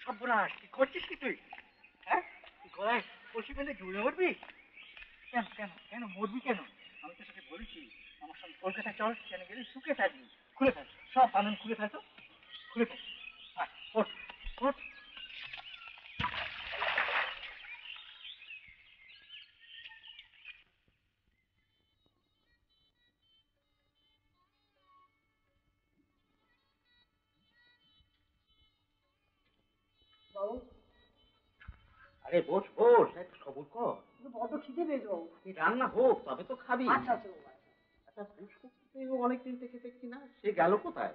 সর্বনাশ, কি করছিস কি তুই? হ্যাঁ, তুই গলায় কষি ফেলে ঝুলে মরবি? কেন কেন কেন মরবি কেন? আমি তো তোকে বলেছি আমার সঙ্গে কলকাতা চল, কেন গেলে সুখে থাকবি। খুলে ফেল, সব বাঁধন খুলে ফেল তো, খুলে ফেল। ওঠ ওঠ। আরে বস বস, একটু সবুর কর। বড্ড খিদে পেয়েছে বাবু। রান্না হোক তবে তো খাবি। আচ্ছা আচ্ছা বাবু। আচ্ছা, পুষ্পকে অনেকদিন থেকে দেখছি না, সে গেল কোথায়?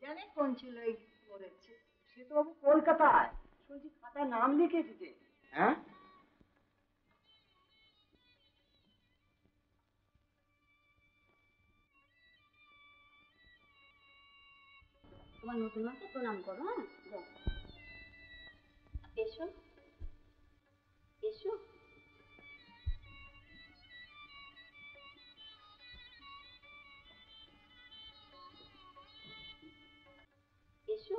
জানে কোন ছিল এই করেছে, সে তো বাবু কলকাতায়, শুনছি খাতায় নাম লিখেছে। হ্যাঁ, তোমার নতুন মাকে প্রণাম করো। হ্যাঁ, যাও। এসো এসো। এসো।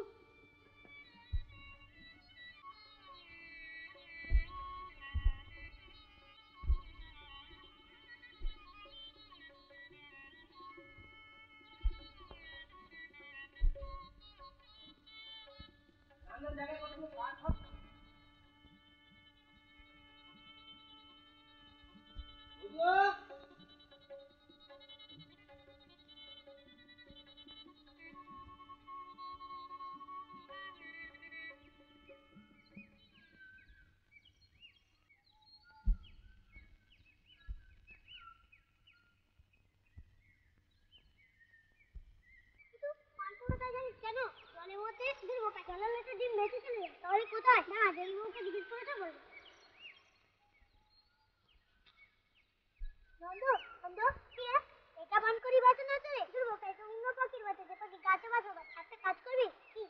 কোথায় না দেবীকে জিজ্ঞেস করে তো বলবো। নন্দু নন্দু কি রে, এটা বন্ধ করি বাসা না চলে দুর্বো খাই তো অন্য পাখির বাচ্চা যে পাখি গাছে বাসা বাস একটা কাজ করবি কি,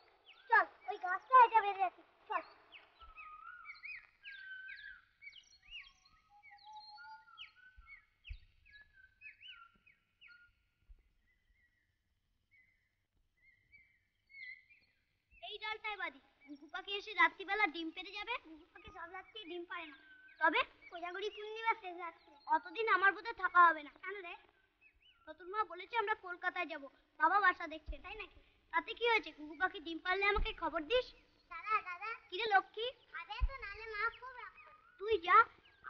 চল ওই গাছটা এটা বেঁধে রাখি, চল। এই ডালটাই বাঁধি, ঘুঘু পাখি এসে রাত্রিবেলা ডিম পেড়ে যাবে। ঘুঘু পাখি সব রাত্রি ডিম পারে না, তবে কোজাগরি পূর্ণিমা শেষ রাত্রে অতদিন আমার বোধহয় থাকা হবে না। কেন রে? নতুন মা বলেছে আমরা কলকাতায় যাব, বাবা বাসা দেখছে, তাই নাকি? তাতে কি হয়েছে, ঘুঘু পাখি ডিম পারলে আমাকে খবর দিস। দাদা দাদা কিরে লক্ষ্মী, আরে তো নালে মা খুব রাগ করে। তুই যা,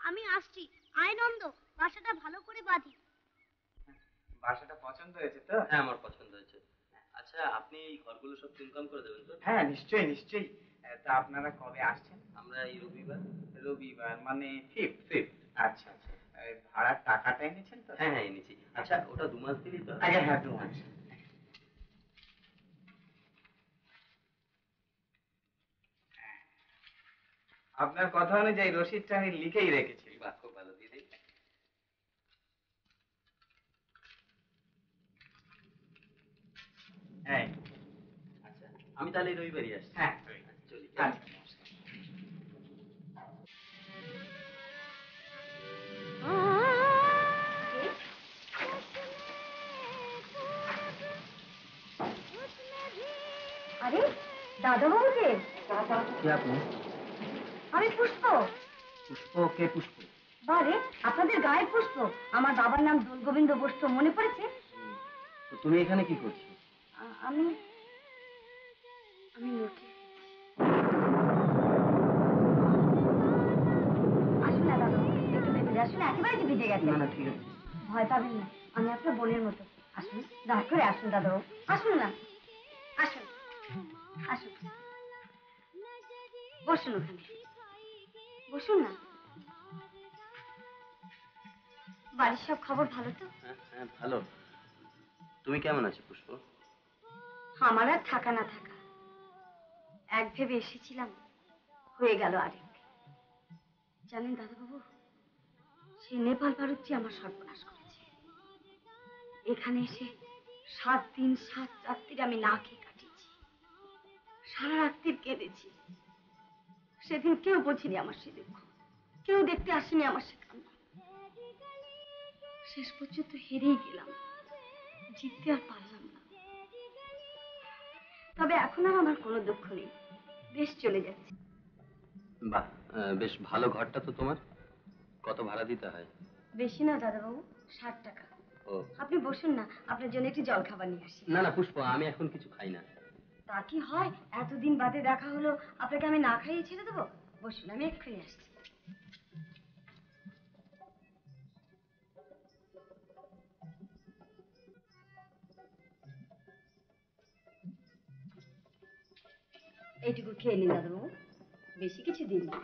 আমি আসছি। আয় নন্দ, বাসাটা ভালো করে বাঁধি। বাসাটা পছন্দ হয়েছে তো? হ্যাঁ, আমার পছন্দ হয়েছে। আচ্ছা, আপনি এই ঘরগুলো সব ইনকাম করে দেবেন তো? হ্যাঁ, নিশ্চয়ই নিশ্চয়ই। তা আপনারা কবে আসছেন? আমরা এই রবিবার। রবিবার মানে ফিফথ? আচ্ছা আচ্ছা। ভাড়ার টাকাটা এনেছেন তো? হ্যাঁ হ্যাঁ, এনেছি। আচ্ছা, ওটা 2 মাস দিলেই তো? আচ্ছা, হ্যাঁ 2 মাস। আপনার কথা অনুযায়ী রসিদটা আমি লিখেই রেখেছি। বাহ, খুব ভালো, দিয়ে দিই। হ্যাঁ। আচ্ছা, আমি তাহলে এই রবিবারই আসছি। হ্যাঁ, চলি। আচ্ছা। আরে দাদাবাবু যে? কি আপনি? আমি পুষ্প। পুষ্প? কে পুষ্প? বারে, আপনাদের গায়ের পুষ্প। আমার বাবার নাম দোলগোবিন্দ বসু, মনে পড়েছে? তো তুমি এখানে কি করছো? আমি আমি নোটে। আসুন না দাদা, একটু ভেতরে আসুন, একেবারে যে ভিজে গেছে। না না, ঠিক আছে। ভয় পাবেন না, আমি আপনার বোনের মতো। আসুন, দয়া করে আসুন দাদাবাবু, আসুন না, আসুন আসুন, বসুন ওখানে, বসুন না। বাড়ির সব খবর ভালো তো? হ্যাঁ হ্যাঁ, ভালো। তুমি কেমন আছো পুষ্প? আমার আর থাকা না থাকা, এক ভেবে এসেছিলাম, হয়ে গেল আরেক। জানেন দাদাবাবু, সেই নেপাল ভারতটি আমার সর্বনাশ করেছে। এখানে এসে 7 দিন 7 রাত্রি আমি না খেয়ে কাটিয়েছি, সারা রাত্রি কেঁদেছি। সেদিন কেউ বোঝেনি আমার সে দুঃখ, কেউ দেখতে আসেনি আমার সে কান্না। শেষ পর্যন্ত হেরেই গেলাম, জিততে আর পারলাম না। তবে এখন আর আমার কোনো দুঃখ নেই, বেশ চলে যাচ্ছে। বাহ, বেশ ভালো ঘরটা তো তোমার। কত ভাড়া দিতে হয়? বেশি না দাদাবাবু, 60 টাকা। ও, আপনি বসুন না, আপনার জন্য একটু জল খাবার নিয়ে আসি। না না পুষ্প, আমি এখন কিছু খাই না। তা কি হয়, এতদিন বাদে দেখা হলো, আপনাকে আমি না খাইয়ে ছেড়ে দেবো? বসুন, আমি এক্ষুনি আসছি। এইটুকু খেয়ে নিন দাদাবাবু, বেশি কিছু দিন না।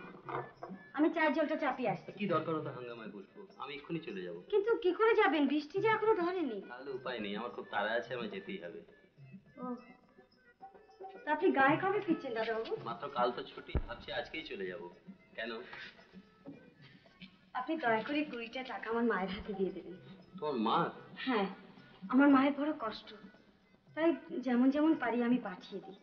আমি চায়ের জলটা চাপিয়ে আসছি। কি দরকার হতো হাঙ্গামায় পুষ্প? আমি এক্ষুনি চলে যাব। কিন্তু কি করে যাবেন, বৃষ্টি যে এখনো ধরেনি। তাহলে উপায় নেই, আমার খুব তাড়া আছে, আমার যেতেই হবে। ও, তা আপনি গায়ে কবে ফিরছেন দাদাবাবু? মাত্র কাল তো ছুটি, ভাবছি আজকেই চলে যাব। কেন? আপনি দয়া করে 20টা টাকা আমার মায়ের হাতে দিয়ে দেবেন। তোমার মা? হ্যাঁ, আমার মায়ের বড় কষ্ট, তাই যেমন যেমন পারি আমি পাঠিয়ে দিই।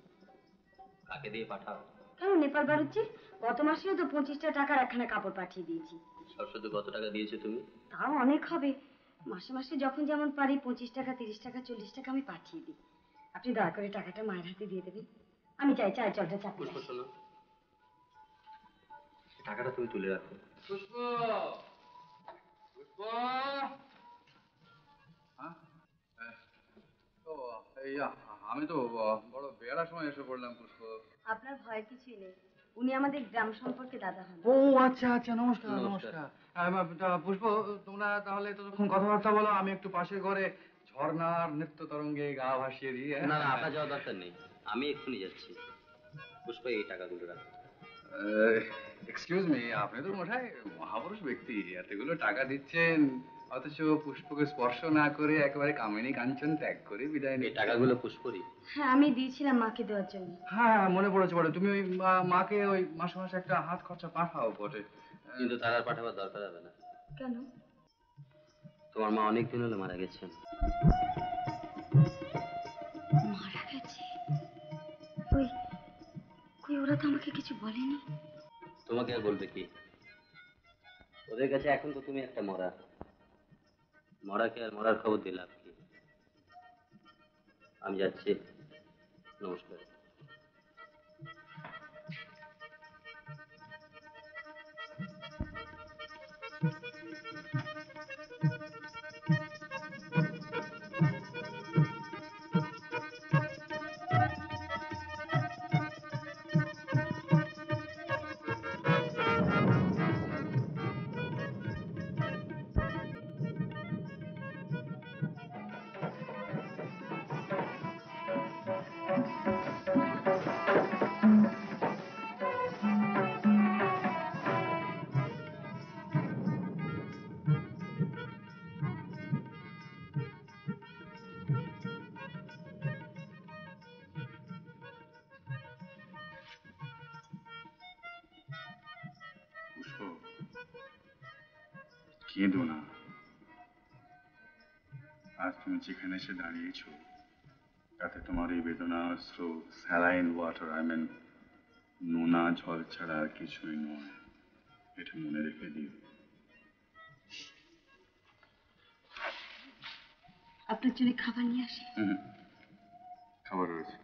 কাকে দিয়ে পাঠাও? কেন, নেপাল বাড়ুচ্ছি, গত মাসেও তো 25টা টাকার একখানা কাপড় পাঠিয়ে দিয়েছি। সব শুধু কত টাকা দিয়েছো তুমি? তাও অনেক হবে। মাসে মাসে যখন যেমন পারি 25 টাকা, 30 টাকা, 40 টাকা আমি পাঠিয়ে দিই। আপনি দয়া করে টাকাটা মায়ের হাতে দিয়ে দেবেন। আমি চাই চায়ের জলটা চাপিয়ে পুষ্প আসি। শোনো, টাকাটা তুমি তুলে রাখো। পুষ্প, পুষ্প, হ্যাঁ, তো এই আমি তো বড় বেড়ার সময় এসে পড়লাম পুষ্প। আপনার ভয়ের কিছুই নেই, উনি আমাদের গ্রাম সম্পর্কে দাদা হন। ও আচ্ছা আচ্ছা, নমস্কার নমস্কার। নমস্কার। তা পুষ্প, তোমরা তাহলে ততক্ষণ কথাবার্তা বলো, আমি একটু পাশের ঘরে ঝর্ণার নৃত্য তরঙ্গে গা ভাসিয়ে দিই। না না, আপনার যাওয়ার দরকার নেই, আমি এক্ষুনি যাচ্ছি। পুষ্প, এই টাকাগুলো রাখো। এক্সকিউজ মি, আপনি তো মশাই মহাপুরুষ ব্যক্তি, এতগুলো টাকা দিচ্ছেন অথচ পুষ্পকে স্পর্শ না করে একেবারে কামিনী কাঞ্চন ত্যাগ করে বিদায় এই নিচ্ছেন। টাকাগুলো পুষ্পরই। হ্যাঁ, আমি দিয়েছিলাম মাকে দেওয়ার জন্য। হ্যাঁ হ্যাঁ, মনে পড়েছে বটে, তুমি ওই মাকে ওই মাসে মাসে একটা হাত খরচা পাঠাও বটে। কিন্তু তার আর পাঠাবার দরকার হবে না। কেন? তোমার মা অনেক দিন হলো মারা গেছেন। মারা গেছে? কই কই, ওরা তো আমাকে কিছু বলেনি। তোমাকে আর বলবে কি? ওদের কাছে এখন তো তুমি একটা মরা। মরাকে আর মরার খবর দিলাম কি? আমি যাচ্ছি, নমস্কার। পুষ্প, কেঁদো না। আজ তুমি যেখানে এসে দাঁড়িয়েছো তাতে তোমার এই বেদনা অশ্রু স্যালাইন ওয়াটার, নোনা জল ছাড়া আর কিছুই নয়, এটা মনে রেখে দিও। আপনার জন্য খাবার নিয়ে আসি। খাবার রয়েছে।